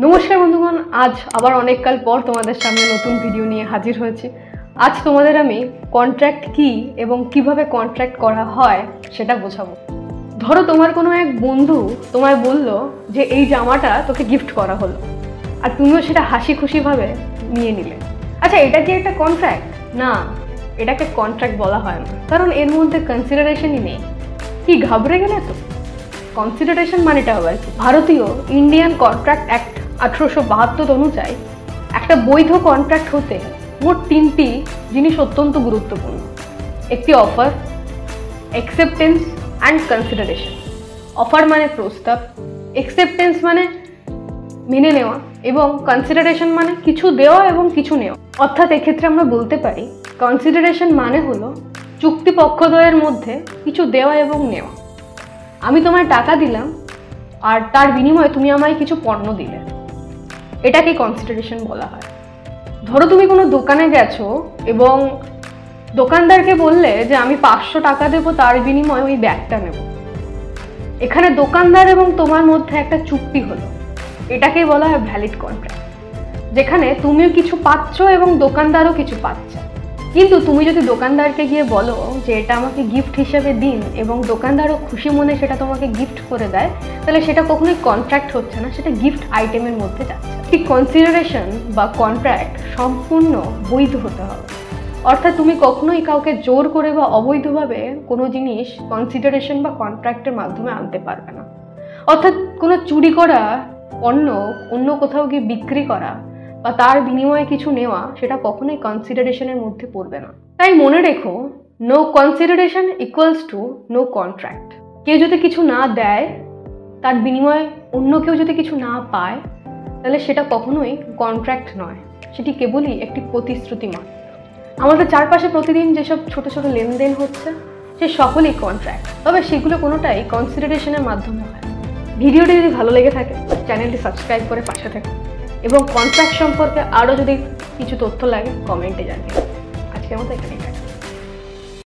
নমস্কার বন্ধুগণ, আজ আবার অনেককাল পর তোমাদের সামনে নতুন ভিডিও নিয়ে হাজির হয়েছি। আজ তোমাদের আমি কন্ট্রাক্ট কি এবং কিভাবে কন্ট্রাক্ট করা হয় সেটা বোঝাবো। ধরো তোমার কোনো এক বন্ধু তোমায় বলল যে এই জামাটা তোকে গিফট করা হলো, আর তুমিও সেটা হাসি খুশিভাবে নিয়ে নিলে। আচ্ছা, এটা কি একটা কন্ট্রাক্ট? না, এটাকে কন্ট্রাক্ট বলা হয় না, কারণ এর মধ্যে কনসিডারেশনই নেই। কি ঘাবড়ে গেলে তো? কনসিডারেশন মানেটা হবে ভারতীয় ইন্ডিয়ান কন্ট্রাক্ট অ্যাক্ট 1872 অনুযায়ী একটা বৈধ কন্ট্রাক্ট হতে মোট 3টি জিনিস অত্যন্ত গুরুত্বপূর্ণ। একটি offer, acceptance and consideration. Offer মানে প্রস্তাব, অ্যাকসেপ্টেন্স মানে মেনে নেওয়া, এবং কনসিডারেশন মানে কিছু দেওয়া এবং কিছু নেওয়া। অর্থাৎ এক্ষেত্রে আমরা বলতে পারি কনসিডারেশন মানে হলো চুক্তিপক্ষদ্বয়ের মধ্যে কিছু দেওয়া এবং নেওয়া। আমি তোমায় টাকা দিলাম আর তার বিনিময়ে তুমি আমায় কিছু পণ্য দিলে, এটাকে কনসিডারেশন বলা হয়। ধরো তুমি কোনো দোকানে গেছো এবং দোকানদারকে বললে যে আমি 500 টাকা দেবো, তার বিনিময়ে ওই ব্যাগটা নেব। এখানে দোকানদার এবং তোমার মধ্যে একটা চুক্তি হলো, এটাকেই বলা হয় ভ্যালিড কন্ট্রাক্ট, যেখানে তুমিও কিছু পাচ্ছ এবং দোকানদারও কিছু পাচ্ছে। কিন্তু তুমি যদি দোকানদারকে গিয়ে বলো যে এটা আমাকে গিফট হিসেবে দিন এবং দোকানদারও খুশি মনে সেটা তোমাকে গিফট করে দেয়, তাহলে সেটা কখনোই কন্ট্রাক্ট হচ্ছে না, সেটা গিফট আইটেমের মধ্যে যাচ্ছে। ঠিক কনসিডারেশন বা কন্ট্রাক্ট সম্পূর্ণ বৈধ হতে হবে। অর্থাৎ তুমি কখনোই কাউকে জোর করে বা অবৈধভাবে কোনো জিনিস কনসিডারেশন বা কন্ট্রাক্টের মাধ্যমে আনতে পারবে না। অর্থাৎ কোনো চুরি করা পণ্য অন্য কোথাও গিয়ে বিক্রি করা বা তার বিনিময়ে কিছু নেওয়া, সেটা কখনোই কনসিডারেশনের মধ্যে পড়বে না। তাই মনে রেখো, no consideration equals to no contract. কেউ যদি কিছু না দেয়, তার বিনিময়ে অন্য কেউ যদি কিছু না পায়, তাহলে সেটা কখনোই কন্ট্রাক্ট নয়, সেটি কেবলই একটি প্রতিশ্রুতি মাত্র। আমাদের চারপাশে প্রতিদিন যেসব ছোট ছোট লেনদেন হচ্ছে, সে সকলই কন্ট্রাক্ট, তবে সেগুলো কোনোটাই কনসিডারেশনের মাধ্যমে হয়। ভিডিওটি যদি ভালো লেগে থাকে চ্যানেলটি সাবস্ক্রাইব করে পাশে থাকো, এবং কন্ট্রাক্ট সম্পর্কে আরও যদি কিছু তথ্য লাগে কমেন্টে জানিয়ে। আজকের মতো এখানেই।